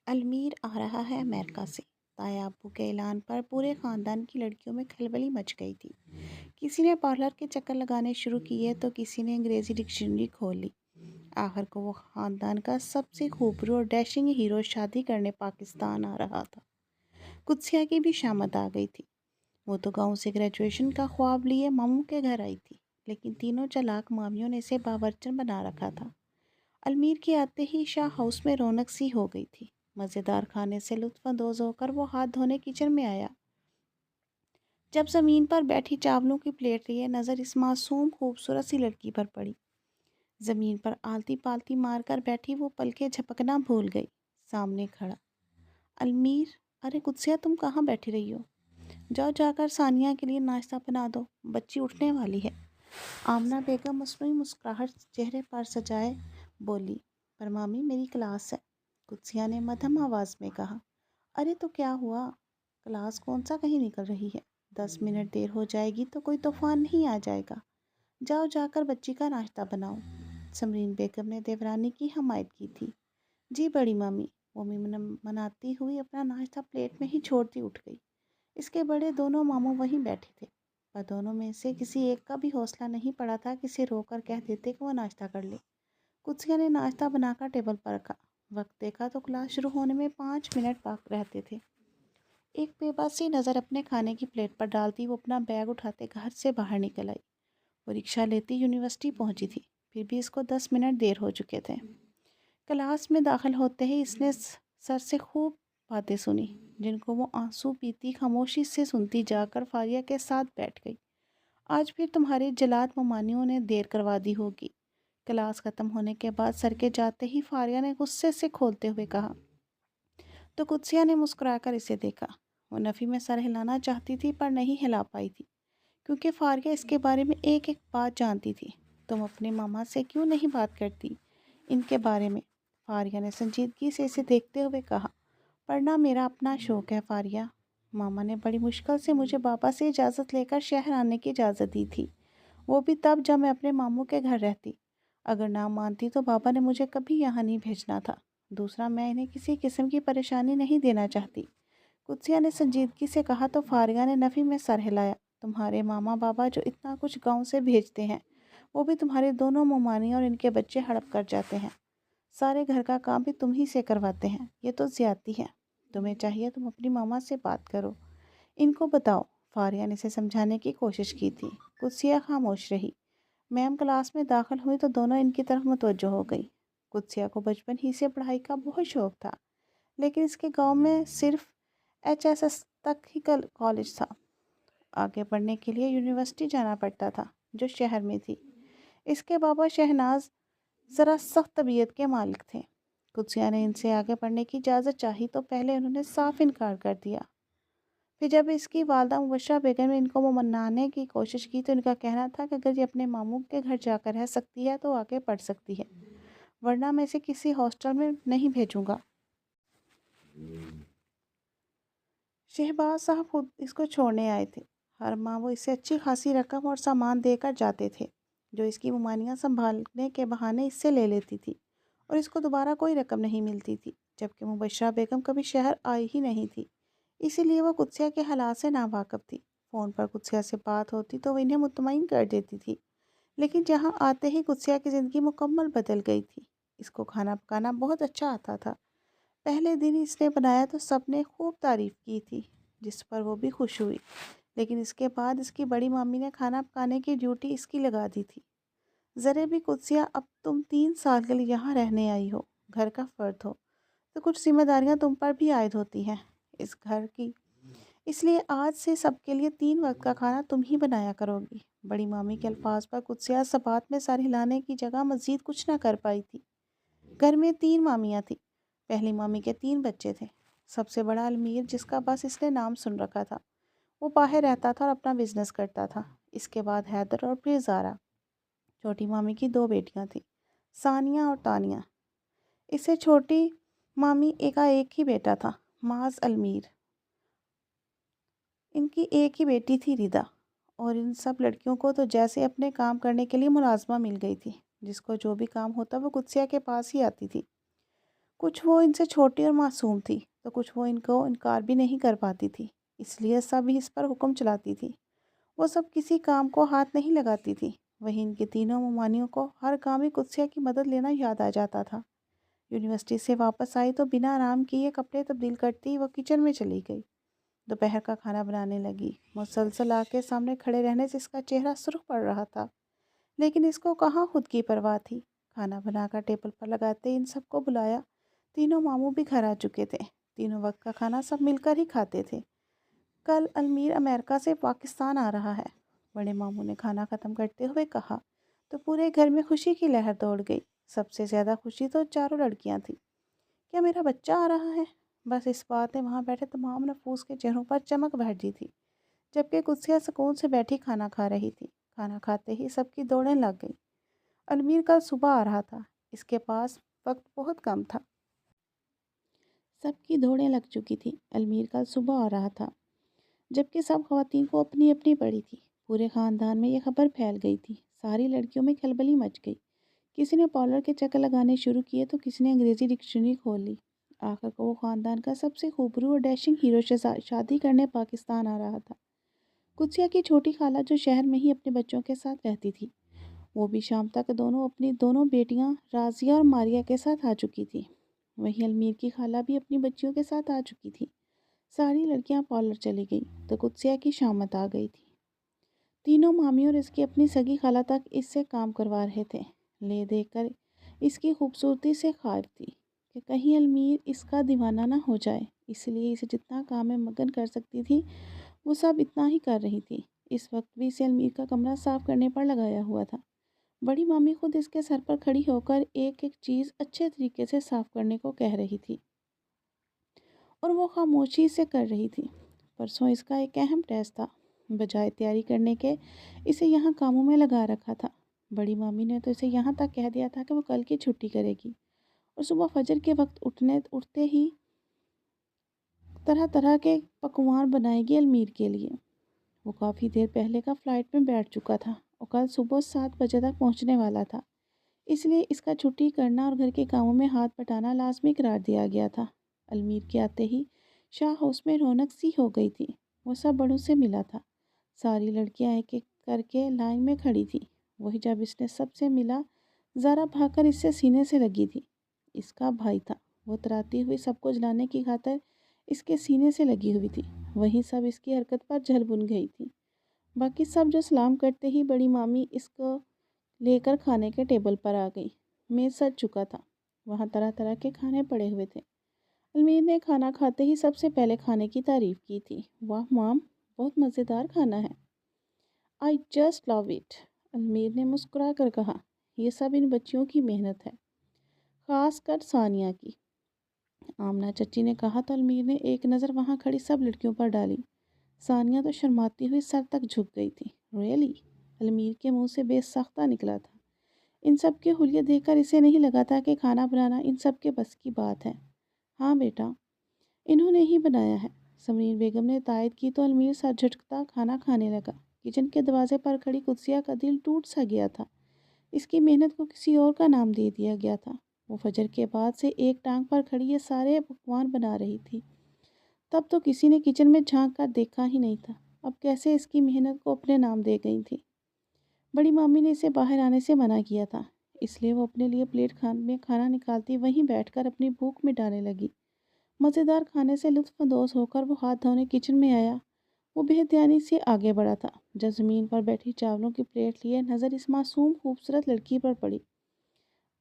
Almir آ رہا ہے امریکہ سے۔ تایا ابو کے اعلان پر پورے خاندان کی لڑکیوں میں کھلبلی مچ گئی تھی۔ کسی نے پارلر کے چکر لگانے شروع کیے تو کسی نے انگریزی ڈکشنری کھول لی۔ آخر کو وہ خاندان کا سب سے خوبصورت اور ڈیشنگ ہیرو شادی کرنے پاکستان آ رہا تھا۔ قدسیہ کی بھی شامت آ گئی تھی۔ وہ تو گاؤں سے گریجویشن کا خواب لیے ماموں کے گھر آئی تھی، لیکن تینوں چالاک مامیوں نے اسے باورچن بنا رکھا تھا۔ المیر کے آتے ہی شاہ ہاؤس میں رونق سی ہو گئی تھی۔ مزیدار کھانے سے لطف اندوز ہو کر وہ ہاتھ دھونے کچن میں آیا۔ جب زمین پر بیٹھی چاولوں کی پلیٹ لیے نظر اس معصوم خوبصورت سی لڑکی پر پڑی، زمین پر آلتی پالتی مار کر بیٹھی وہ پلکیں جھپکنا بھول گئی۔ سامنے کھڑا المیر، ارے قدسیہ تم کہاں بیٹھی رہی ہو؟ جاؤ جا کر ثانیہ کے لیے ناشتہ بنا دو، بچی اٹھنے والی ہے۔ آمنہ بیگم مصنوعی مسکراہٹ چہرے پر سجائے بولی، پر مامی میری کلاس ہے۔ قدسیہ نے مدھم آواز میں کہا، ارے تو کیا ہوا، کلاس کون سا کہیں نکل رہی ہے، 10 منٹ دیر ہو جائے گی تو کوئی طوفان نہیں آ جائے گا، جاؤ جا کر بچی کا ناشتہ بناؤ۔ سمرین بیگم نے دیورانی کی حمایت کی تھی۔ جی بڑی مامی، وہ مناتی ہوئی اپنا ناشتہ پلیٹ میں ہی چھوڑتی اٹھ گئی۔ اس کے بڑے دونوں ماموں وہیں بیٹھے تھے، پر دونوں میں سے کسی ایک کا بھی حوصلہ نہیں پڑا تھا کہ اسے رو کر کہہ دیتے کہ وہ ناشتہ کر لے۔ قدسیہ نے ناشتہ بنا کر ٹیبل پر رکھا۔ وقت دیکھا تو کلاس شروع ہونے میں 5 منٹ باقی رہتے تھے۔ ایک بے بس سی نظر اپنے کھانے کی پلیٹ پر ڈالتی وہ اپنا بیگ اٹھاتے گھر سے باہر نکل آئی۔ وہ رکشہ لیتی یونیورسٹی پہنچی تھی، پھر بھی اس کو 10 منٹ دیر ہو چکے تھے۔ کلاس میں داخل ہوتے ہی اس نے سر سے خوب باتیں سنی، جن کو وہ آنسو پیتی خاموشی سے سنتی جا کر فاریہ کے ساتھ بیٹھ گئی۔ آج پھر تمہاری جلاد ممانیوں نے دیر کروا دی ہوگی۔ کلاس ختم ہونے کے بعد سر کے جاتے ہی فاریہ نے غصے سے کھولتے ہوئے کہا، تو قدسیہ نے مسکرا کر اسے دیکھا۔ وہ نفی میں سر ہلانا چاہتی تھی پر نہیں ہلا پائی تھی، کیونکہ فاریہ اس کے بارے میں ایک ایک بات جانتی تھی۔ تم اپنے ماما سے کیوں نہیں بات کرتی ان کے بارے میں؟ فاریہ نے سنجیدگی سے اسے دیکھتے ہوئے کہا، پڑھنا میرا اپنا شوق ہے فاریہ۔ ماما نے بڑی مشکل سے مجھے بابا سے اجازت لے کر شہر آنے کی اجازت دی تھی، وہ بھی تب جب میں اپنے ماموں کے گھر رہتی۔ اگر نہ مانتی تو بابا نے مجھے کبھی یہاں نہیں بھیجنا تھا۔ دوسرا، میں انہیں کسی قسم کی پریشانی نہیں دینا چاہتی۔ قدسیہ نے سنجیدگی سے کہا تو فاریہ نے نفی میں سر ہلایا۔ تمہارے ماما بابا جو اتنا کچھ گاؤں سے بھیجتے ہیں، وہ بھی تمہارے دونوں ممانی اور ان کے بچے ہڑپ کر جاتے ہیں۔ سارے گھر کا کام بھی تم ہی سے کرواتے ہیں، یہ تو زیادتی ہے۔ تمہیں چاہیے تم اپنی ماما سے بات کرو، ان کو بتاؤ۔ فاریہ نے اسے سمجھانے کی کوشش کی تھی۔ قدسیہ خاموش رہی۔ میم کلاس میں داخل ہوئی تو دونوں ان کی طرف متوجہ ہو گئی۔ قدسیہ کو بچپن ہی سے پڑھائی کا بہت شوق تھا، لیکن اس کے گاؤں میں صرف HSS تک ہی کالج تھا۔ آگے پڑھنے کے لیے یونیورسٹی جانا پڑتا تھا، جو شہر میں تھی۔ اس کے بابا شہناز ذرا سخت طبیعت کے مالک تھے۔ قدسیہ نے ان سے آگے پڑھنے کی اجازت چاہی تو پہلے انہوں نے صاف انکار کر دیا۔ پھر جب اس کی والدہ مبشرہ بیگم نے ان کو منانے کی کوشش کی تو ان کا کہنا تھا کہ اگر یہ اپنے ماموں کے گھر جا کر رہ سکتی ہے تو آگے پڑھ سکتی ہے، ورنہ میں اسے کسی ہاسٹل میں نہیں بھیجوں گا۔ شہباز صاحب خود اس کو چھوڑنے آئے تھے۔ ہر ماہ وہ اسے اچھی خاصی رقم اور سامان دے کر جاتے تھے، جو اس کی ممانیاں سنبھالنے کے بہانے اس سے لے لیتی تھی، اور اس کو دوبارہ کوئی رقم نہیں ملتی تھی، جبکہ مبشرہ بیگم کبھی شہر آئی ہی نہیں تھی۔ اسی لیے وہ قدسیہ کے حالات سے ناواقف تھی۔ فون پر قدسیہ سے بات ہوتی تو وہ انہیں مطمئن کر دیتی تھی، لیکن جہاں آتے ہی قدسیہ کی زندگی مکمل بدل گئی تھی۔ اس کو کھانا پکانا بہت اچھا آتا تھا۔ پہلے دن اس نے بنایا تو سب نے خوب تعریف کی تھی، جس پر وہ بھی خوش ہوئی، لیکن اس کے بعد اس کی بڑی مامی نے کھانا پکانے کی ڈیوٹی اس کی لگا دی تھی۔ ذرے بھی قدسیہ، اب تم 3 سال کے لیے یہاں رہنے آئی ہو، گھر کا فرد ہو، تو کچھ ذمہ داریاں تم پر بھی عائد ہوتی ہیں اس گھر کی، اس لیے آج سے سب کے لیے 3 وقت کا کھانا تم ہی بنایا کرو گی۔ بڑی مامی کے الفاظ پر قدسیہ ثبات میں سر ہلانے کی جگہ مزید کچھ نہ کر پائی تھی۔ گھر میں 3 مامیاں تھیں۔ پہلی مامی کے 3 بچے تھے۔ سب سے بڑا المیر، جس کا بس اس نے نام سن رکھا تھا، وہ باہر رہتا تھا اور اپنا بزنس کرتا تھا۔ اس کے بعد حیدر اور پھر زارا۔ چھوٹی مامی کی 2 بیٹیاں تھیں، ثانیہ اور تانیہ۔ اس سے چھوٹی مامی کا ایک ہی بیٹا تھا، معاذ المیر۔ ان کی ایک ہی بیٹی تھی ردا، اور ان سب لڑکیوں کو تو جیسے اپنے کام کرنے کے لیے ملازمہ مل گئی تھی۔ جس کو جو بھی کام ہوتا وہ قدسیہ کے پاس ہی آتی تھی۔ کچھ وہ ان سے چھوٹی اور معصوم تھی تو کچھ وہ ان کو انکار بھی نہیں کر پاتی تھی، اس لیے سب ہی اس پر حکم چلاتی تھی۔ وہ سب کسی کام کو ہاتھ نہیں لگاتی تھی۔ وہیں ان کے تینوں ممانیوں کو ہر کام میں قدسیہ کی مدد لینا یاد آ جاتا تھا۔ یونیورسٹی سے واپس آئی تو بنا آرام کیے کپڑے تبدیل کرتی وہ کچن میں چلی گئی۔ دوپہر کا کھانا بنانے لگی۔ مسلسل آگ کے سامنے کھڑے رہنے سے اس کا چہرہ سرخ پڑ رہا تھا، لیکن اس کو کہاں خود کی پرواہ تھی۔ کھانا بنا کر ٹیبل پر لگاتے ان سب کو بلایا۔ تینوں ماموں بھی گھر آ چکے تھے۔ تینوں وقت کا کھانا سب مل کر ہی کھاتے تھے۔ کل المیر امریکہ سے پاکستان آ رہا ہے، بڑے ماموں نے کھانا ختم کرتے ہوئے کہا تو پورے گھر میں خوشی کی لہر دوڑ گئی۔ سب سے زیادہ خوشی تو چاروں لڑکیاں تھیں۔ کیا میرا بچہ آ رہا ہے؟ بس اس بات نے وہاں بیٹھے تمام نفوس کے چہروں پر چمک بھر دی تھی، جبکہ قدسیہ سکون سے بیٹھی کھانا کھا رہی تھی۔ کھانا کھاتے ہی سب کی دوڑیں لگ گئیں۔ المیر کل صبح آ رہا تھا، اس کے پاس وقت بہت کم تھا۔ سب کی دوڑیں لگ چکی تھی۔ المیر کل صبح آ رہا تھا، جبکہ سب خواتین کو اپنی اپنی پڑی تھی۔ پورے خاندان میں یہ خبر پھیل گئی تھی۔ ساری لڑکیوں میں کھلبلی مچ گئی۔ کسی نے پارلر کے چکر لگانے شروع کیے تو کسی نے انگریزی ڈکشنری کھول لی۔ آخر کو وہ خاندان کا سب سے خوبرو اور ڈیشنگ ہیرو شادی کرنے پاکستان آ رہا تھا۔ قدسیہ کی چھوٹی خالہ جو شہر میں ہی اپنے بچوں کے ساتھ رہتی تھی، وہ بھی شام تک اپنی دونوں بیٹیاں رازیہ اور ماریہ کے ساتھ آ چکی تھی۔ وہیں المیر کی خالہ بھی اپنی بچیوں کے ساتھ آ چکی تھی۔ ساری لڑکیاں پارلر چلی گئیں تو قدسیہ کی شامت آ گئی تھی۔ تینوں مامی اور اس کی اپنی سگی خالہ تک اس سے کام کروا رہے تھے۔ لے دیکھ کر اس کی خوبصورتی سے خائف تھی کہ کہیں المیر اس کا دیوانہ نہ ہو جائے، اس لیے اسے جتنا کام میں مگن کر سکتی تھی وہ سب اتنا ہی کر رہی تھی۔ اس وقت بھی اسے المیر کا کمرہ صاف کرنے پر لگایا ہوا تھا۔ بڑی مامی خود اس کے سر پر کھڑی ہو کر ایک ایک چیز اچھے طریقے سے صاف کرنے کو کہہ رہی تھی اور وہ خاموشی سے کر رہی تھی۔ پرسوں اس کا ایک اہم ٹیسٹ تھا، بجائے تیاری کرنے کے اسے یہاں کاموں میں لگا رکھا تھا۔ بڑی مامی نے تو اسے یہاں تک کہہ دیا تھا کہ وہ کل کی چھٹی کرے گی اور صبح فجر کے وقت اٹھتے ہی طرح طرح کے پکوان بنائے گی المیر کے لیے۔ وہ کافی دیر پہلے کا فلائٹ میں بیٹھ چکا تھا اور کل صبح 7 بجے تک پہنچنے والا تھا، اس لیے اس کا چھٹی کرنا اور گھر کے کاموں میں ہاتھ بٹانا لازمی قرار دیا گیا تھا۔ المیر کے آتے ہی شاہ ہاؤس میں رونق سی ہو گئی تھی۔ وہ سب بڑوں سے ملا تھا۔ ساری لڑکیاں ایک ایک کر کے لائن میں کھڑی تھیں۔ وہی جب اس نے سب سے ملا، زارا بھاگ کر اس سے سینے سے لگی تھی۔ اس کا بھائی تھا، وہ تراتی ہوئی سب کو جلانے کی خاطر اس کے سینے سے لگی ہوئی تھی۔ وہیں سب اس کی حرکت پر جل بن گئی تھی۔ باقی سب جو سلام کرتے ہی بڑی مامی اس کو لے کر کھانے کے ٹیبل پر آ گئی۔ میز سج چکا تھا، وہاں طرح طرح کے کھانے پڑے ہوئے تھے۔ المیر نے کھانا کھاتے ہی سب سے پہلے کھانے کی تعریف کی تھی۔ واہ مام، بہت مزیدار کھانا ہے۔ I just love it, Almir نے مسکرا کر کہا۔ یہ سب ان بچیوں کی محنت ہے، خاص کر ثانیہ کی، آمنہ چچی نے کہا تو المیر نے ایک نظر وہاں کھڑی سب لڑکیوں پر ڈالی۔ ثانیہ تو شرماتی ہوئی سر تک جھک گئی تھی۔ ریئلی؟ المیر کے منہ سے بے ساختہ نکلا تھا۔ ان سب کے حلیے دیکھ کر اسے نہیں لگا تھا کہ کھانا بنانا ان سب کے بس کی بات ہے۔ ہاں بیٹا، انہوں نے ہی بنایا ہے، سمرین بیگم نے تائید کی تو المیر سر جھٹکتا کھانا کھانے لگا۔ کچن کے دروازے پر کھڑی قدسیہ کا دل ٹوٹ سا گیا تھا۔ اس کی محنت کو کسی اور کا نام دے دیا گیا تھا۔ وہ فجر کے بعد سے ایک ٹانگ پر کھڑی یہ سارے پکوان بنا رہی تھی۔ تب تو کسی نے کچن میں جھانک کر دیکھا ہی نہیں تھا، اب کیسے اس کی محنت کو اپنے نام دے گئی تھی۔ بڑی مامی نے اسے باہر آنے سے منع کیا تھا، اس لیے وہ اپنے لیے پلیٹ میں کھانا نکالتی وہیں بیٹھ کر اپنی بھوک مٹانے لگی۔ مزیدار کھانے سے لطف اندوز ہو کر وہ ہاتھ دھونے کچن میں آیا۔ وہ بے دھیانی سے آگے بڑھا تھا جب زمین پر بیٹھی چاولوں کی پلیٹ لیے نظر اس معصوم خوبصورت لڑکی پر پڑی۔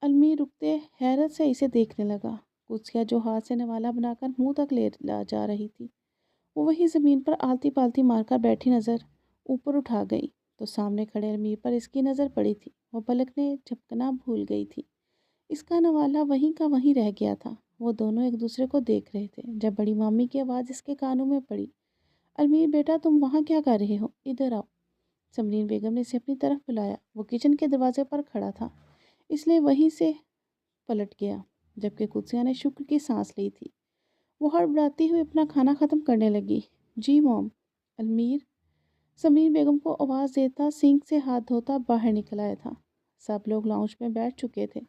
المیر رکتے حیرت سے اسے دیکھنے لگا۔ قدسیہ جو ہاتھ سے نوالا بنا کر منہ تک لے جا رہی تھی، وہ وہی زمین پر آلتی پالتی مار کر بیٹھی نظر اوپر اٹھا گئی تو سامنے کھڑے المیر پر اس کی نظر پڑی تھی۔ وہ پلکنے جھپکنا بھول گئی تھی۔ اس کا نوالا وہیں کا وہیں رہ گیا تھا۔ وہ دونوں ایک دوسرے کو دیکھ رہے تھے جب بڑی مامی کی آواز اس کے کانوں میں پڑی۔ المیر بیٹا، تم وہاں کیا کر رہے ہو؟ ادھر آؤ۔ سمرین بیگم نے اسے اپنی طرف بلایا۔ وہ کچن کے دروازے پر کھڑا تھا، اس لیے وہیں سے پلٹ گیا، جبکہ قدسیہ نے شکر کی سانس لی تھی۔ وہ ہڑبڑاتی ہوئی اپنا کھانا ختم کرنے لگی۔ جی موم۔ المیر سمرین بیگم کو آواز دیتا سنک سے ہاتھ دھوتا باہر نکل آیا تھا۔ سب لوگ لاؤنج میں بیٹھ چکے تھے،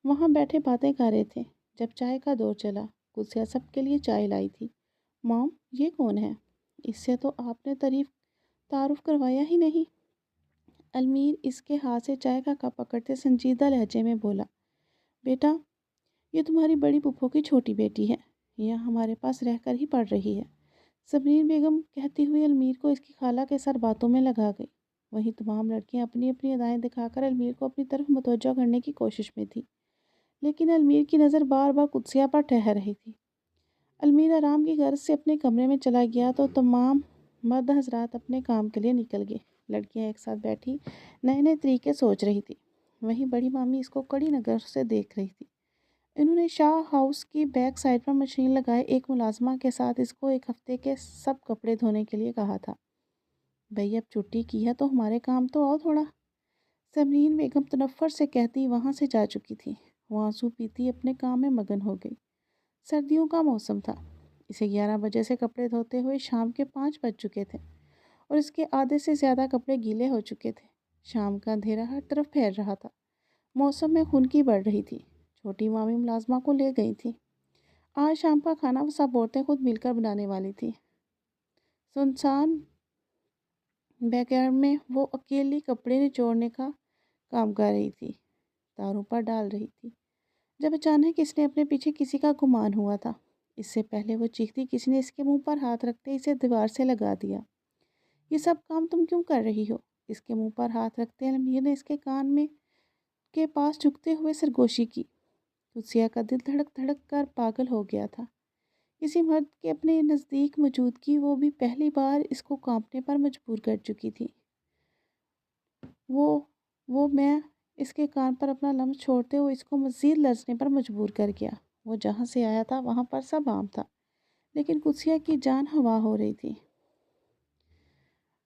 وہاں بیٹھے باتیں کر رہے تھے۔ جب چائے کا دور چلا، قدسیہ سب کے لیے چائے لائی تھی۔ مام، یہ کون ہے؟ اس سے تو آپ نے تعارف کروایا ہی نہیں۔ المیر اس کے ہاتھ سے چائے کا کپ پکڑتے سنجیدہ لہجے میں بولا، بیٹا، یہ تمہاری بڑی پھپھو کی چھوٹی بیٹی ہے، یہ ہمارے پاس رہ کر ہی پڑھ رہی ہے۔ صبرین بیگم کہتی ہوئی المیر کو اس کی خالہ کے ساتھ باتوں میں لگا گئی۔ وہیں تمام لڑکیاں اپنی اپنی ادائیں دکھا کر المیر کو اپنی طرف متوجہ کرنے کی کوشش میں تھی، لیکن المیر کی نظر بار بار قدسیہ پر ٹھہر رہی تھی۔ المیر آرام کی غرض سے اپنے کمرے میں چلا گیا تو تمام مرد حضرات اپنے کام کے لیے نکل گئے۔ لڑکیاں ایک ساتھ بیٹھی نئے نئے طریقے سوچ رہی تھی۔ وہیں بڑی مامی اس کو کڑی نظر سے دیکھ رہی تھی۔ انہوں نے شاہ ہاؤس کی بیک سائڈ پر مشین لگائے ایک ملازمہ کے ساتھ اس کو ایک ہفتے کے سب کپڑے دھونے کے لیے کہا تھا۔ بھئی اب چھٹی کی ہے تو ہمارے کام تو آؤ تھوڑا، صبرین بیگم تنفر سے کہتی وہاں سے جا چکی تھی۔ وہ آنسو پیتی اپنے کام میں مگن ہو گئی۔ سردیوں کا موسم تھا۔ اسے 11 بجے سے کپڑے دھوتے ہوئے شام کے 5 بج چکے تھے اور اس کے آدھے سے زیادہ کپڑے گیلے ہو چکے تھے۔ شام کا اندھیرا ہر طرف پھیل رہا تھا۔ موسم میں خنکی بڑھ رہی تھی۔ چھوٹی مامی ملازمہ کو لے گئی تھی۔ آج شام کا کھانا وہ سب عورتیں خود مل کر بنانے والی تھی۔ سنسان بیک یارڈ میں وہ اکیلی کپڑے نچوڑنے کا کام کر رہی تھی، تاروں پر ڈال رہی تھی، جب اچانک اس نے اپنے پیچھے کسی کا گمان ہوا تھا۔ اس سے پہلے وہ چیختی کسی نے اس کے منہ پر ہاتھ رکھتے اسے دیوار سے لگا دیا۔ یہ سب کام تم کیوں کر رہی ہو؟ اس کے منہ پر ہاتھ رکھتے المیر نے اس کے کان میں کے پاس جھکتے ہوئے سرگوشی کی۔ قدسیہ کا دل دھڑک دھڑک کر پاگل ہو گیا تھا۔ کسی مرد کے اپنے نزدیک موجودگی، وہ بھی پہلی بار، اس کو کانپنے پر مجبور کر چکی تھی۔ میں اس کے کان پر اپنا لمس چھوڑتے ہوئے اس کو مزید لرزنے پر مجبور کر گیا۔ وہ جہاں سے آیا تھا وہاں پر سب عام تھا، لیکن قدسیہ کی جان ہوا ہو رہی تھی۔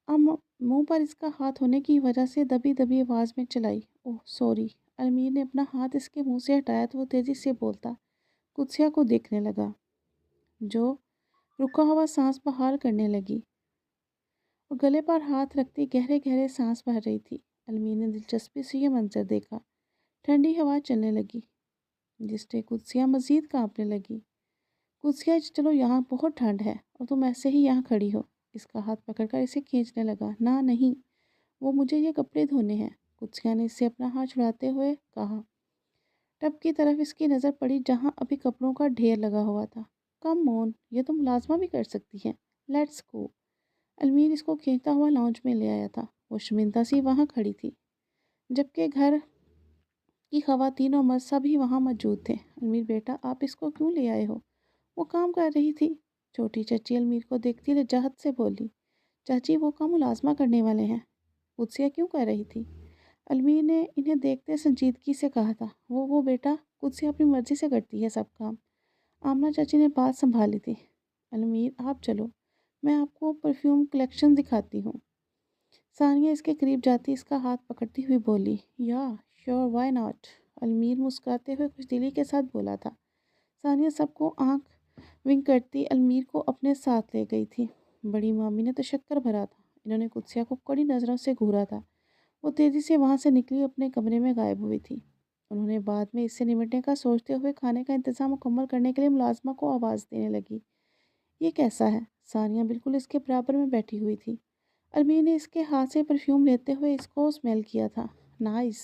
منہ پر اس کا ہاتھ ہونے کی وجہ سے دبی دبی آواز میں چلائی، اوہ سوری۔ المیر نے اپنا ہاتھ اس کے منہ سے ہٹایا تو وہ تیزی سے بولتا قدسیہ کو دیکھنے لگا، جو رکا ہوا سانس بحال کرنے لگی اور گلے پر ہاتھ رکھتی گہرے گہرے سانس بھر رہی تھی۔ المیر نے دلچسپی سے یہ منظر دیکھا۔ ٹھنڈی ہوا چلنے لگی جس سے قدسیہ مزید کانپنے لگی۔ قدسیہ، چلو یہاں بہت ٹھنڈ ہے اور تم ایسے ہی یہاں کھڑی ہو۔ اس کا ہاتھ پکڑ کر اسے کھینچنے لگا۔ نہ نہیں، وہ مجھے یہ کپڑے دھونے ہیں، قدسیہ نے اس سے اپنا ہاتھ چھڑاتے ہوئے کہا۔ ٹب کی طرف اس کی نظر پڑی جہاں ابھی کپڑوں کا ڈھیر لگا ہوا تھا۔ کم آن، یہ تو ملازمہ بھی کر سکتی ہیں، لیٹس گو۔ المیر اس کو کھینچتا ہوا لاؤنج میں لے آیا تھا۔ وہ شرمندہ سی وہاں کھڑی تھی، جبکہ گھر کی خواتین اور مرد سب ہی وہاں موجود تھے۔ المیر بیٹا، آپ اس کو کیوں لے آئے ہو؟ وہ کام کر رہی تھی، چھوٹی چچی المیر کو دیکھتی لجاجت سے بولی۔ چاچی، وہ کام ملازمہ کرنے والے ہیں۔ قدسیہ کیوں کر رہی تھی؟ المیر نے انہیں دیکھتے سنجیدگی سے کہا تھا۔ وہ بیٹا، قدسیہ اپنی مرضی سے کرتی ہے سب کام۔ آمنہ چاچی نے بات سنبھالی تھی۔ المیر، آپ چلو، میں آپ کو پرفیوم کلیکشن دکھاتی ہوں۔ ثانیہ اس کے قریب جاتی اس کا ہاتھ پکڑتی ہوئی بولی، یا شور، وائی ناٹ۔ المیر مسکراتے ہوئے خوش دلی کے ساتھ بولا تھا۔ ثانیہ سب کو آنکھ ونک کرتی المیر کو اپنے ساتھ لے گئی تھی۔ بڑی مامی نے تشکر بھرا تھا۔ انہوں نے قدسیہ کو کڑی نظروں سے گھورا تھا۔ وہ تیزی سے وہاں سے نکلی، اپنے کمرے میں غائب ہوئی تھی۔ انہوں نے بعد میں اس سے نمٹنے کا سوچتے ہوئے کھانے کا انتظام مکمل کرنے کے لیے ملازمہ کو آواز دینے لگی۔ یہ کیسا ہے؟ ثانیہ بالکل اس کے برابر میں بیٹھی ہوئی تھی۔ المیر نے اس کے ہاتھ سے پرفیوم لیتے ہوئے اس کو اسمیل کیا تھا۔ نائس۔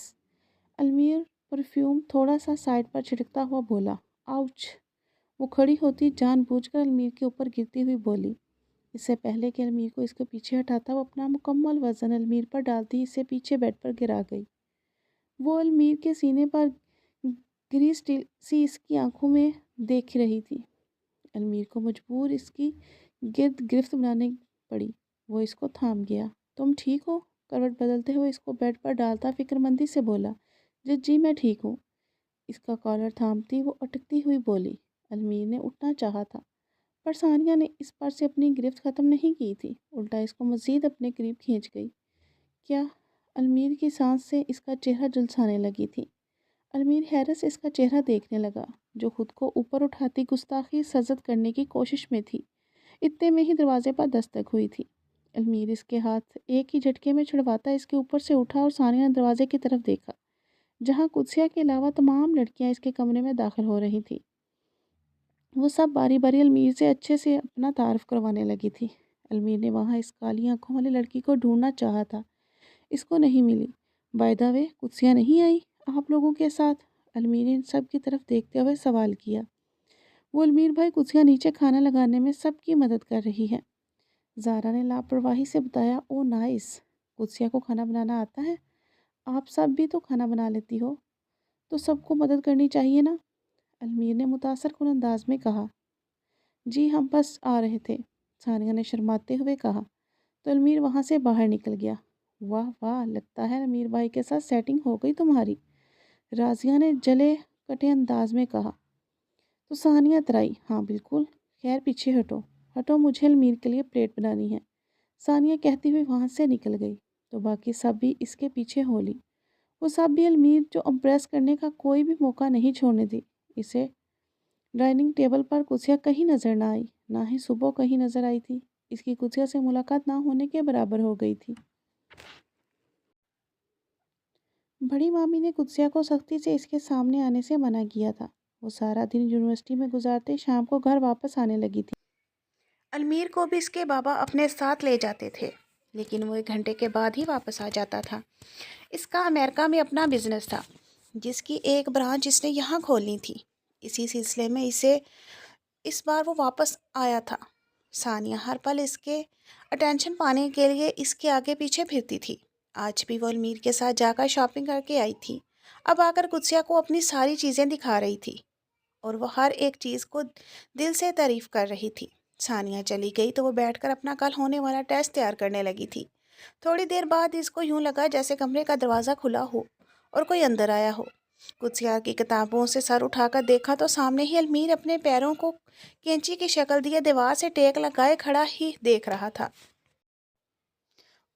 المیر پرفیوم تھوڑا سا سائڈ پر چھڑکتا ہوا بولا، آؤچ۔ وہ کھڑی ہوتی جان بوجھ کر المیر کے اوپر گرتی ہوئی بولی۔ اس سے پہلے کہ المیر کو اس کے پیچھے ہٹاتا، وہ اپنا مکمل وزن المیر پر ڈالتی اسے پیچھے بیڈ پر گرا گئی۔ وہ المیر کے سینے پر گری سی اس کی آنکھوں میں دیکھ رہی تھی۔ المیر کو مجبور اس کی گرد گرفت بنانی پڑی۔ وہ اس کو تھام گیا۔ تم ٹھیک ہو؟ کروٹ بدلتے ہوئے اس کو بیڈ پر ڈالتا فکر مندی سے بولا۔ جی میں ٹھیک ہوں۔ اس کا کالر تھامتی وہ اٹکتی ہوئی بولی۔ المیر نے اٹھنا چاہا تھا، پر ثانیہ نے اس پر سے اپنی گرفت ختم نہیں کی تھی، الٹا اس کو مزید اپنے قریب کھینچ گئی۔ کیا؟ المیر کی سانس سے اس کا چہرہ جھلسانے لگی تھی۔ المیر حیرت سے اس کا چہرہ دیکھنے لگا، جو خود کو اوپر اٹھاتی گستاخی سرزد کرنے کی کوشش میں تھی۔ اتنے میں ہی دروازے پر دستک ہوئی تھی۔ المیر اس کے ہاتھ ایک ہی جھٹکے میں چھڑواتا اس کے اوپر سے اٹھا اور ثانیہ نے دروازے کی طرف دیکھا، جہاں قدسیہ کے علاوہ تمام لڑکیاں اس کے کمرے میں داخل ہو رہی تھیں۔ وہ سب باری باری المیر سے اچھے سے اپنا تعارف کروانے لگی تھی۔ المیر نے وہاں اس کالی آنکھوں والی لڑکی کو ڈھونڈنا چاہا تھا، اس کو نہیں ملی۔ بائی دا وے، قدسیہ نہیں آئی آپ لوگوں کے ساتھ؟ المیر نے ان سب کی طرف دیکھتے ہوئے سوال کیا۔ وہ المیر بھائی، قدسیہ نیچے کھانا لگانے میں سب کی مدد کر رہی ہے، زارا نے لاپرواہی سے بتایا۔ او نائس، قدسیہ کو کھانا بنانا آتا ہے؟ آپ سب بھی تو کھانا بنا لیتی ہو، تو سب کو مدد کرنی چاہیے نا؟ المیر نے متاثر کن انداز میں کہا۔ جی ہم بس آ رہے تھے، ثانیہ نے شرماتے ہوئے کہا، تو المیر وہاں سے باہر نکل گیا۔ واہ واہ، لگتا ہے امیر بھائی کے ساتھ سیٹنگ ہو گئی تمہاری، راضیہ نے جلے کٹے انداز میں کہا۔ تو ثانیہ اترائی، ہاں بالکل، خیر پیچھے ہٹو ہٹو، مجھے المیر کے لیے پلیٹ بنانی ہے، ثانیہ کہتی ہوئی وہاں سے نکل گئی۔ تو باقی سب بھی اس کے پیچھے ہو لی۔ وہ سب بھی المیر جو امپریس کرنے کا کوئی بھی موقع نہیں چھوڑنے دی۔ اسے ڈائننگ ٹیبل پر قدسیہ کہیں نظر نہ آئی، نہ ہی صبح کہیں نظر آئی تھی۔ اس کی قدسیہ سے ملاقات نہ ہونے کے برابر ہو گئی تھی۔ بڑی مامی نے قدسیہ کو سختی سے اس کے سامنے آنے سے منع کیا تھا۔ وہ سارا دن یونیورسٹی میں گزارتے شام کو گھر واپس آنے لگی تھی۔ المیر کو بھی اس کے بابا اپنے ساتھ لے جاتے تھے، لیکن وہ 1 گھنٹے کے بعد ہی واپس آ جاتا تھا۔ اس کا امریکہ میں اپنا بزنس تھا، جس کی ایک برانچ اس نے یہاں کھولنی تھی۔ اسی سلسلے میں اس بار وہ واپس آیا تھا۔ ثانیہ ہر پل اس کے اٹینشن پانے کے لیے اس کے آگے پیچھے پھرتی تھی۔ آج بھی وہ المیر کے ساتھ جا کر شاپنگ کر کے آئی تھی۔ اب آ کر قدسیہ کو اپنی ساری چیزیں دکھا رہی تھی اور وہ ہر ایک چیز کو دل سے تعریف کر رہی تھی۔ ثانیہ چلی گئی تو وہ بیٹھ کر اپنا کل ہونے والا ٹیسٹ تیار کرنے لگی تھی۔ تھوڑی دیر بعد اس کو یوں لگا جیسے کمرے کا دروازہ کھلا ہو اور کوئی اندر آیا ہو۔ قدسیہ کی کتابوں سے سر اٹھا کر دیکھا تو سامنے ہی المیر اپنے پیروں کو کینچی کی شکل دیے دیوار سے ٹیک لگائے کھڑا ہی دیکھ رہا تھا۔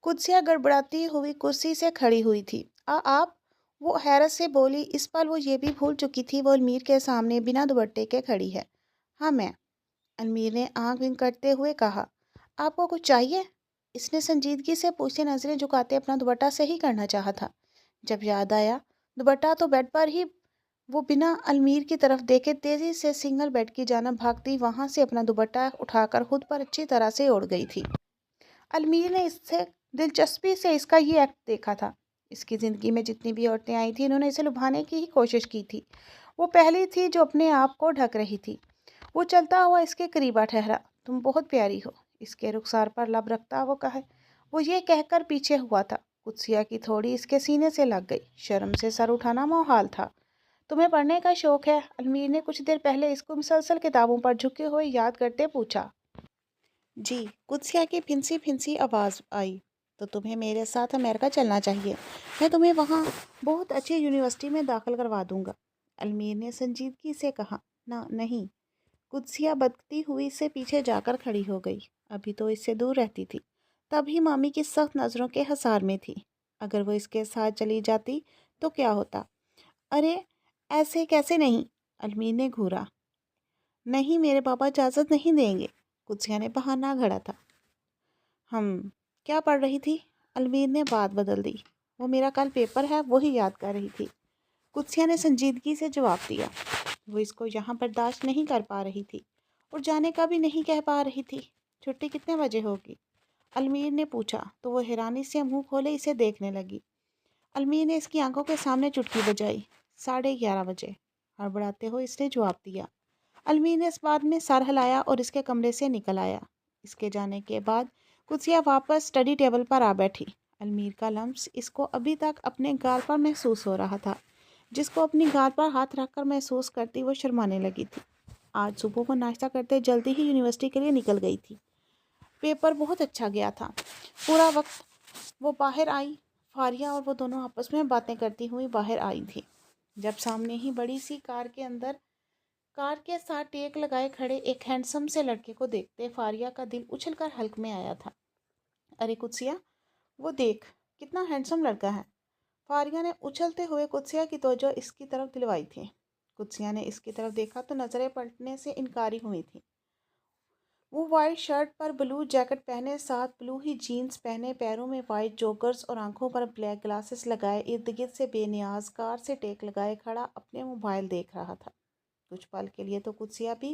قدسیہ گڑبڑاتی ہوئی کرسی سے کھڑی ہوئی تھی۔ آپ؟ وہ حیرت سے بولی۔ اس پل وہ یہ بھی بھول چکی تھی وہ المیر کے سامنے بنا دوپٹے کے کھڑی ہے۔ ہاں میں، المیر نے آنکھ بند کرتے ہوئے کہا۔ آپ کو کچھ چاہیے؟ اس نے سنجیدگی سے پوچھتے نظریں جھکاتے اپنا دوپٹہ صحیح کرنا چاہا تھا۔ جب یاد آیا دوپٹہ تو بیڈ پر ہی، وہ بنا المیر کی طرف دیکھے تیزی سے سنگل بیڈ کی جانب بھاگتی وہاں سے اپنا دوپٹہ اٹھا کر خود پر اچھی طرح سے اوڑھ گئی تھی۔ المیر نے اس سے دلچسپی سے اس کا یہ ایکٹ دیکھا تھا۔ اس کی زندگی میں جتنی بھی عورتیں آئی تھیں انہوں نے اسے لبھانے کی ہی کوشش کی تھی۔ وہ پہلی تھی جو اپنے آپ کو ڈھک رہی تھی۔ وہ چلتا ہوا اس کے قریب آ ٹھہرا۔ تم بہت پیاری ہو، اس کے رخسار پر لب رکھتا وہ یہ کہہ کر پیچھے ہوا تھا۔ قدسیہ کی تھوڑی اس کے سینے سے لگ گئی۔ شرم سے سر اٹھانا محال تھا۔ تمہیں پڑھنے کا شوق ہے؟ المیر نے کچھ دیر پہلے اس کو مسلسل کتابوں پر جھکے ہوئے یاد کرتے پوچھا۔ جی، قدسیہ کی پھنسی پھنسی آواز آئی۔ تو تمہیں میرے ساتھ امریکہ چلنا چاہیے، میں تمہیں وہاں بہت اچھی یونیورسٹی میں داخل کروا دوں گا۔ المیر نے سنجیدگی سے کہا۔ نہیں۔ قدسیہ بدکتی ہوئی سے پیچھے جا کر کھڑی ہو گئی۔ ابھی تو اس سے دور رہتی تھی، تب ہی مامی کی سخت نظروں کے حصار میں تھی۔ اگر وہ اس کے ساتھ چلی جاتی تو کیا ہوتا؟ ارے ایسے کیسے نہیں؟ المیر نے گھورا۔ نہیں، میرے بابا اجازت نہیں دیں گے، قدسیہ نے بہانہ گھڑا تھا۔ کیا پڑھ رہی تھی؟ المیر نے بات بدل دی۔ وہ میرا کل پیپر ہے وہی یاد کر رہی تھی، قدسیہ نے سنجیدگی سے جواب دیا۔ وہ اس کو یہاں برداشت نہیں کر پا رہی تھی اور جانے کا بھی نہیں کہہ پا رہی تھی۔ چھٹی کتنے بجے ہوگی؟ المیر نے پوچھا تو وہ حیرانی سے منہ کھولے اسے دیکھنے لگی۔ المیر نے اس کی آنکھوں کے سامنے چٹکی بجائی۔ 11:30 بجے، ہڑبڑاتے ہوئے اس نے جواب دیا۔ المیر نے اس بات میں سر ہلایا اور اس کے کمرے سے نکل آیا۔ اس کے جانے کے بعد قدسیہ واپس اسٹڈی ٹیبل پر آ بیٹھی۔ المیر کا لمس اس کو ابھی تک اپنے گال پر محسوس ہو رہا تھا، جس کو اپنی گال پر ہاتھ رکھ کر محسوس کرتی وہ شرمانے لگی تھی۔ آج صبح وہ ناشتہ کرتے جلدی ہی یونیورسٹی کے لیے نکل گئی تھی۔ پیپر بہت اچھا گیا تھا۔ پورا وقت وہ باہر آئی، فاریہ اور وہ دونوں آپس میں باتیں کرتی ہوئی باہر آئی تھی، جب سامنے ہی بڑی سی کار کے ساتھ ٹیک لگائے کھڑے ایک ہینڈسم سے لڑکے کو دیکھتے فاریہ کا دل اچھل کر حلق میں آیا تھا۔ ارے قدسیہ، وہ دیکھ کتنا ہینڈسم لڑکا ہے۔ فاریہ نے اچھلتے ہوئے قدسیہ کی توجہ اس کی طرف دلوائی تھی۔ قدسیہ نے اس کی طرف دیکھا تو نظریں پلٹنے سے انکاری ہوئی تھیں۔ وہ وائٹ شرٹ پر بلو جیکٹ پہنے، ساتھ بلو ہی جینز پہنے، پیروں میں وائٹ جوگرز اور آنکھوں پر بلیک گلاسز لگائے، ارد گرد سے بے نیاز کار سے ٹیک لگائے کھڑا اپنے موبائل دیکھ رہا تھا۔ کچھ پل کے لیے تو قدسیہ بھی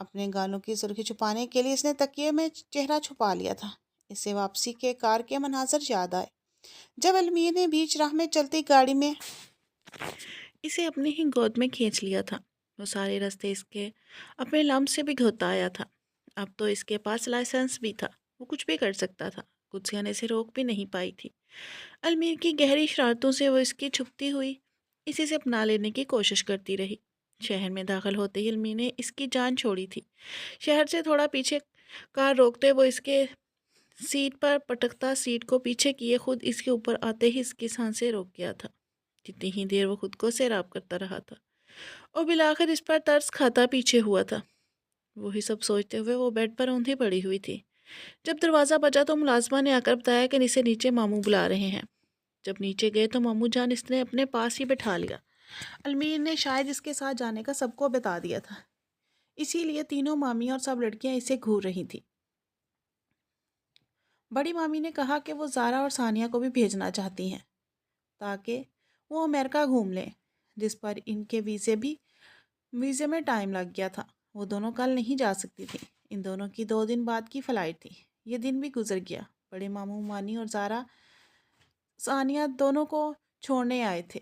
اپنے گالوں کی سرخی چھپانے کے لیے اس نے تکیے میں چہرہ چھپا لیا تھا۔ اسے واپسی کے کار کے مناظر یاد آئے جب المیر نے بیچ راہ میں چلتی گاڑی میں اسے اپنی ہی گود میں کھینچ لیا تھا۔ وہ سارے راستے اس کے اپنے لمب سے بھگوتا آیا تھا۔ اب تو اس کے پاس لائسنس بھی تھا، وہ کچھ بھی کر سکتا تھا۔ قدسیہ نے اسے روک بھی نہیں پائی تھی۔ المیر کی گہری شرارتوں سے وہ اس کی چھپتی ہوئی اسی سے اپنا لینے کی کوشش کرتی رہی۔ شہر میں داخل ہوتے ہی المیر نے اس کی جان چھوڑی تھی۔ شہر سے تھوڑا پیچھے کار روکتے وہ اس کے سیٹ پر پٹکتا، سیٹ کو پیچھے کیے خود اس کے اوپر آتے ہی اس کی سانسیں روک گیا تھا۔ جتنی ہی دیر وہ خود کو سیراب کرتا رہا تھا اور بالآخر اس پر ترس کھاتا پیچھے ہوا تھا۔ وہی سب سوچتے ہوئے وہ بیڈ پر اوندھی پڑی ہوئی تھی۔ جب دروازہ بجا تو ملازمہ نے آ کر بتایا کہ اسے نیچے ماموں بلا رہے ہیں۔ جب نیچے گئے تو ماموں جان اس نے اپنے پاس ہی بٹھا لیا۔ المیر نے شاید اس کے ساتھ جانے کا سب کو بتا دیا تھا، اسی لیے تینوں مامی اور سب لڑکیاں اسے گھور رہی تھیں۔ بڑی مامی نے کہا کہ وہ زارا اور ثانیہ کو بھی بھیجنا چاہتی ہیں تاکہ وہ امریکہ گھوم لیں، جس پر ان کے ویزے میں ٹائم لگ گیا تھا۔ وہ دونوں کل نہیں جا سکتی تھیں۔ ان دونوں کی 2 دن بعد کی فلائٹ تھی۔ یہ دن بھی گزر گیا۔ بڑے ماموں مانی اور زارا ثانیہ دونوں کو چھوڑنے آئے تھے۔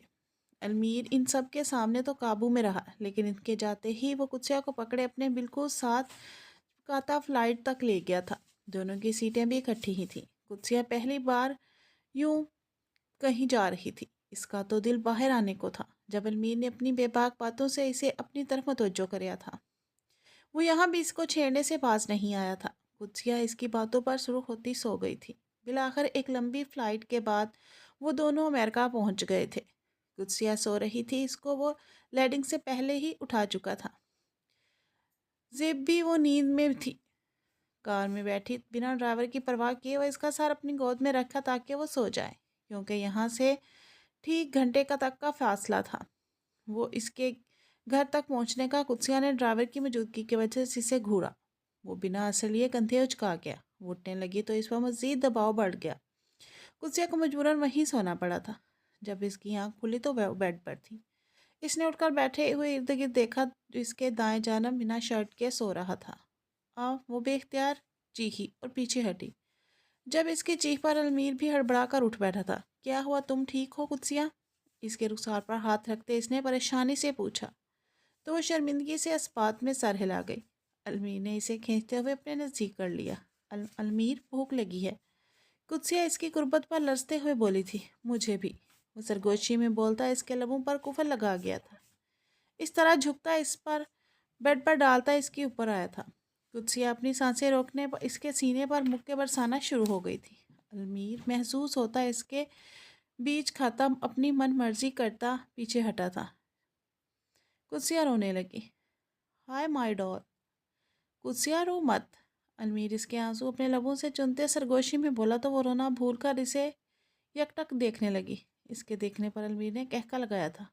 المیر ان سب کے سامنے تو قابو میں رہا، لیکن ان کے جاتے ہی وہ قدسیہ کو پکڑے اپنے بالکل ساتھ کاتا فلائٹ تک لے گیا تھا۔ دونوں کی سیٹیں بھی اکٹھی ہی تھیں۔ قدسیہ پہلی بار یوں کہیں جا رہی تھی۔ اس کا تو دل باہر آنے کو تھا جب المیر نے اپنی بے باک باتوں سے اسے اپنی طرف متوجہ کریا تھا۔ وہ یہاں بھی اس کو چھیڑنے سے باز نہیں آیا تھا۔ قدسیہ اس کی باتوں پر سرخ ہوتی سو گئی تھی۔ بالآخر ایک لمبی فلائٹ کے بعد وہ دونوں امریکہ پہنچ گئے تھے۔ قدسیہ سو رہی تھی، اس کو وہ لینڈنگ سے پہلے ہی اٹھا چکا تھا۔ زیب بھی وہ نیند میں تھی۔ کار میں بیٹھی بنا ڈرائیور کی پرواہ کیے وہ اس کا سر اپنی گود میں رکھا تاکہ وہ سو جائے، کیونکہ یہاں سے ٹھیک گھنٹے کا تک کا فاصلہ تھا۔ وہ اس کے گھر تک پہنچنے کا قدسیہ نے ڈرائیور کی موجودگی کی وجہ سے اسے گھورا۔ وہ بنا اثر لیے کندھے اچکا گیا۔ وہ اٹھنے لگی تو اس پر مزید دباؤ بڑھ گیا۔ قدسیہ کو مجبوراً وہیں سونا پڑا تھا۔ جب اس کی آنکھ کھلی تو وہ بیڈ پر تھی۔ اس نے اٹھ کر بیٹھے ہوئے ارد گرد دیکھا تو اس کے دائیں جانب بنا شرٹ کے سو رہا تھا۔ وہ بے اختیار چیخی اور پیچھے ہٹی۔ جب اس کی چیخ پر المیر بھی ہڑبڑا کر اٹھ بیٹھا تھا۔ کیا ہوا، تم ٹھیک ہو قدسیہ؟ اس کے رخسار پر ہاتھ رکھتے اس نے پریشانی سے پوچھا تو وہ شرمندگی سے اسپات میں سر ہلا گئی۔ المیر نے اسے کھینچتے ہوئے اپنے نزدیک کر لیا۔ المیر، بھوک لگی ہے۔ قدسیہ اس کی قربت پر لرزتے ہوئے بولی تھی۔ مجھے بھی۔ وہ سرگوشی میں بولتا اس کے لبوں پر کفر لگا گیا تھا۔ اس طرح جھکتا اس پر بیڈ پر ڈالتا اس کے اوپر آیا تھا۔ قدسیہ اپنی سانسیں روکنے پر اس کے سینے پر مکے برسانا شروع ہو گئی تھی۔ المیر محسوس ہوتا اس کے بیچ کھاتا اپنی من مرضی کرتا پیچھے ہٹا تھا۔ قدسیہ رونے لگی۔ ہائے مائی ڈال۔ قدسیہ رو مت۔ المیر اس کے آنسو اپنے لبوں سے چنتے سرگوشی میں بولا تو وہ رونا بھول کر اسے یکٹک دیکھنے لگی۔ اس کے دیکھنے پر المیر نے کہکا لگایا تھا۔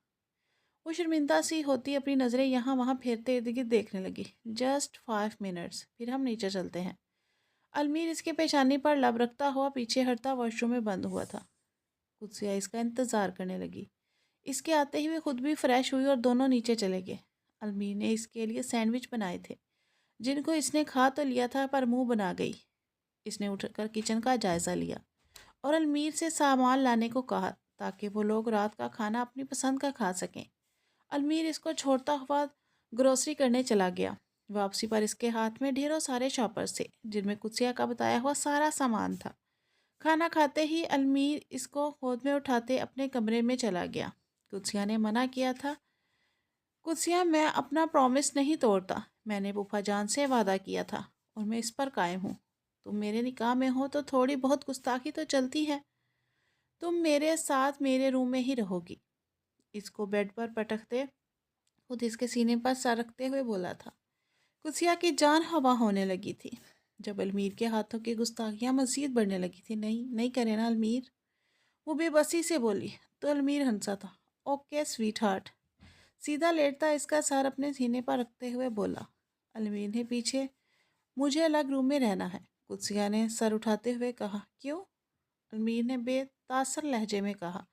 وہ شرمندہ سی ہوتی اپنی نظریں یہاں وہاں پھیرتے ارد گرد دیکھنے لگی۔ جسٹ 5 منٹس، پھر ہم نیچے چلتے ہیں۔ المیر اس کے پیشانی پر لب رکھتا ہوا پیچھے ہٹتا واش روم میں بند ہوا تھا۔ قدسیہ اس کا انتظار کرنے لگی۔ اس کے آتے ہی وہ خود بھی فریش ہوئی اور دونوں نیچے چلے گئے۔ المیر نے اس کے لیے سینڈوچ بنائے تھے جن کو اس نے کھا تو لیا تھا پر منہ بنا گئی۔ اس نے اٹھ کر کچن کا جائزہ لیا اور المیر سے سامان لانے کو کہا تاکہ وہ لوگ رات کا کھانا اپنی پسند کا کھا سکیں۔ المیر اس کو چھوڑتا ہوا گروسری کرنے چلا گیا۔ واپسی پر اس کے ہاتھ میں ڈھیروں سارے شاپرز تھے جن میں قدسیہ کا بتایا ہوا سارا سامان تھا۔ کھانا کھاتے ہی المیر اس کو گود میں اٹھاتے اپنے کمرے میں چلا گیا۔ قدسیہ نے منع کیا تھا۔ قدسیہ، میں اپنا پرومس نہیں توڑتا۔ میں نے پھوپھا جان سے وعدہ کیا تھا اور میں اس پر قائم ہوں۔ تم میرے نکاح میں ہو تو تھوڑی بہت گستاخی تو چلتی ہے۔ تم میرے ساتھ میرے روم میں ہی رہو گی۔ اس کو بیڈ پر پٹکتے خود اس کے سینے پر سر رکھتے ہوئے بولا تھا۔ قدسیہ کی جان ہوا ہونے لگی تھی جب المیر کے ہاتھوں کی گستاخیاں مزید بڑھنے لگی تھی۔ نہیں کرے نا المیر، وہ بے بسی سے بولی تو المیر ہنسا تھا۔ Okay sweetheart. سیدھا لیٹتا اس کا سر اپنے سینے پر رکھتے ہوئے بولا۔ المیر نے پیچھے، مجھے الگ روم میں رہنا ہے۔ قدسیہ نے سر اٹھاتے ہوئے کہا۔ کیوں؟ المیر نے بے تاثر لہجے میں کہا۔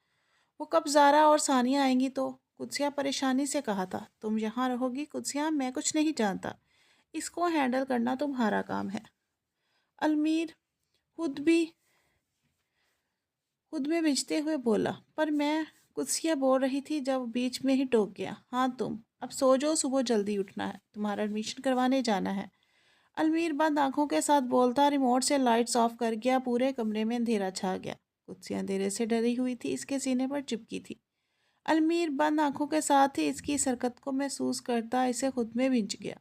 وہ کب زارا اور ثانیہ آئیں گی تو؟ قدسیہ پریشانی سے کہا تھا۔ تم یہاں رہو گی قدسیہ، میں کچھ نہیں جانتا۔ اس کو ہینڈل کرنا تمہارا کام ہے۔ المیر خود میں بھیجتے ہوئے بولا، پر میں قدسیہ بول رہی تھی جب بیچ میں ہی ٹوک گیا۔ ہاں تم اب سو جاؤ، صبح جلدی اٹھنا ہے، تمہارا ایڈمیشن کروانے جانا ہے۔ المیر بند آنکھوں کے ساتھ بولتا ریموٹ سے لائٹس آف کر گیا۔ پورے کمرے میں اندھیرا چھا گیا۔ قدسیہ اندھیرے سے ڈری ہوئی تھی، اس کے سینے پر چپکی تھی۔ المیر بند آنکھوں کے ساتھ ہی اس کی حرکت کو محسوس کرتا اسے خود میں بھنج گیا۔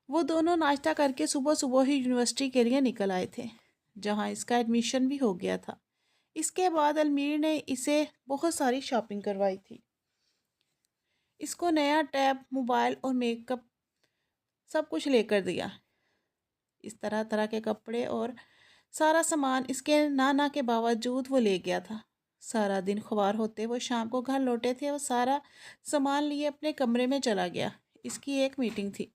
وہ دونوں ناشتہ کر کے صبح صبح ہی یونیورسٹی کے لیے نکل آئے تھے، جہاں اس کا ایڈمیشن بھی ہو گیا تھا۔ اس کے بعد المیر نے اسے بہت ساری شاپنگ کروائی تھی۔ اس کو نیا ٹیب، موبائل اور میک اپ سب کچھ لے کر دیا۔ اس طرح طرح کے کپڑے اور سارا سامان اس کے نانا کے باوجود وہ لے گیا تھا۔ سارا دن خوار ہوتے وہ شام کو گھر لوٹے تھے۔ وہ سارا سامان لیے اپنے کمرے میں چلا گیا۔ اس کی ایک میٹنگ تھی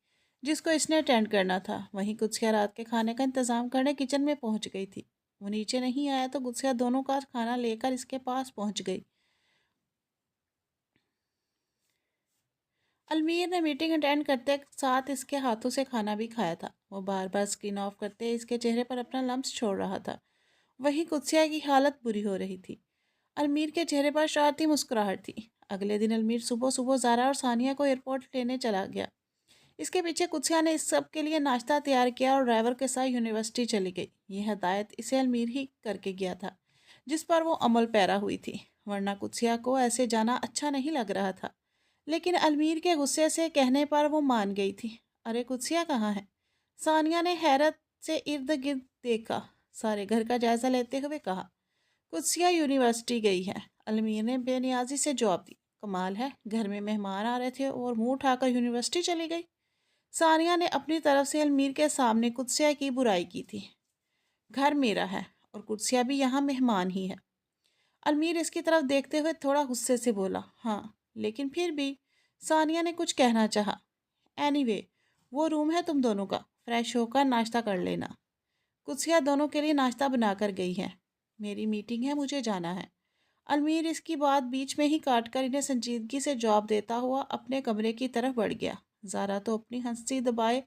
جس کو اس نے اٹینڈ کرنا تھا۔ وہیں قدسیہ رات کے کھانے کا انتظام کرنے کچن میں پہنچ گئی تھی۔ وہ نیچے نہیں آیا تو قدسیہ دونوں کا کھانا لے کر اس کے پاس پہنچ گئی۔ المیر نے میٹنگ اٹینڈ کرتے ساتھ اس کے ہاتھوں سے کھانا بھی کھایا تھا۔ وہ بار بار اسکرین آف کرتے اس کے چہرے پر اپنا لمس چھوڑ رہا تھا۔ وہیں قدسیہ کی حالت بری ہو رہی تھی۔ المیر کے چہرے پر شرارتی مسکراہٹ تھی۔ اگلے دن المیر صبح صبح زارا اور ثانیہ کو ایئرپورٹ لینے چلا گیا۔ اس کے پیچھے قدسیہ نے اس سب کے لیے ناشتہ تیار کیا اور ڈرائیور کے ساتھ یونیورسٹی چلی گئی۔ یہ ہدایت اسے المیر ہی کر کے گیا تھا، جس پر وہ عمل پیرا ہوئی تھی، ورنہ قدسیہ کو ایسے جانا اچھا نہیں لگ رہا تھا۔ لیکن المیر کے غصے سے کہنے پر وہ مان گئی تھی۔ ارے قدسیہ کہاں ہے؟ ثانیہ نے حیرت سے ارد گرد دیکھا، سارے گھر کا جائزہ لیتے ہوئے کہا۔ قدسیہ یونیورسٹی گئی ہے، المیر نے بے نیازی سے جواب دی۔ کمال ہے، گھر میں مہمان آ رہے تھے اور منہ اٹھا کر یونیورسٹی چلی گئی۔ ثانیہ نے اپنی طرف سے المیر کے سامنے قدسیہ کی برائی کی تھی۔ گھر میرا ہے اور قدسیہ بھی یہاں مہمان ہی ہے۔ المیر اس کی طرف دیکھتے ہوئے تھوڑا غصے سے بولا، ہاں لیکن پھر بھی۔ ثانیہ نے کچھ کہنا چاہا۔ اینی وے، وہ روم ہے تم دونوں کا، فریش ہو کر ناشتہ کر لینا۔ قدسیہ دونوں کے لیے ناشتہ بنا کر گئی ہے۔ میری میٹنگ ہے، مجھے جانا ہے۔ المیر اس کی بات بیچ میں ہی کاٹ کر انہیں سنجیدگی سے جواب دیتا ہوا اپنے کمرے کی طرف بڑھ گیا۔ زارا تو اپنی ہنسی دبائے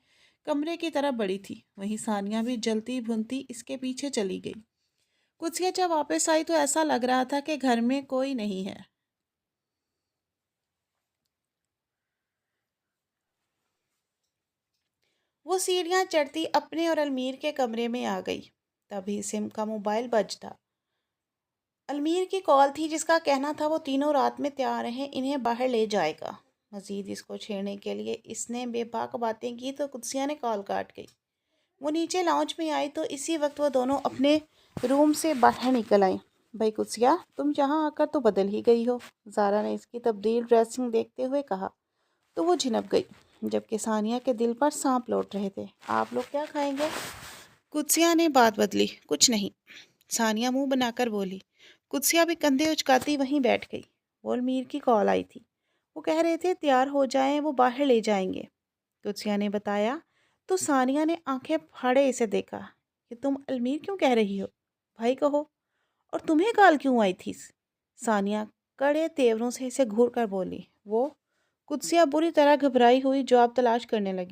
کمرے کی طرف بڑھی تھی، وہیں ثانیہ بھی جلتی بھنتی اس کے پیچھے چلی گئی۔ قدسیہ جب واپس آئی تو ایسا لگ رہا تھا کہ گھر میں کوئی نہیں ہے۔ وہ سیڑھیاں چڑھتی اپنے اور المیر کے کمرے میں آ گئی۔ تبھی سم کا موبائل بجتا۔ المیر کی کال تھی، جس کا کہنا تھا وہ تینوں رات میں تیار ہیں، انہیں باہر لے جائے گا۔ مزید اس کو چھیڑنے کے لیے اس نے بے باک باتیں کی تو قدسیہ نے کال کاٹ گئی۔ وہ نیچے لاؤنج میں آئی تو اسی وقت وہ دونوں اپنے روم سے باہر نکل آئیں۔ بھائی قدسیہ، تم یہاں آ کر تو بدل ہی گئی ہو، زارا نے اس کی تبدیل ڈریسنگ دیکھتے ہوئے کہا تو وہ جھنپ گئی، جبکہ ثانیہ کے دل پر سانپ لوٹ رہے تھے۔ آپ لوگ کیا کھائیں گے؟ قدسیہ نے بات بدلی۔ کچھ نہیں، ثانیہ منہ بنا کر بولی۔ قدسیہ بھی کندھے اچکاتی وہیں بیٹھ گئی۔ وہ المیر کی کال آئی تھی، وہ کہہ رہے تھے تیار ہو جائیں، وہ باہر لے جائیں گے۔ قدسیہ نے بتایا تو ثانیہ نے آنکھیں پھاڑے اسے دیکھا کہ تم المیر کیوں کہہ رہی ہو؟ بھائی کہو۔ اور تمہیں کال کیوں آئی تھی؟ ثانیہ کڑے تیوروں سے اسے گھور کر بولی۔ وہ قدسیہ بری طرح گھبرائی ہوئی جواب تلاش کرنے لگی۔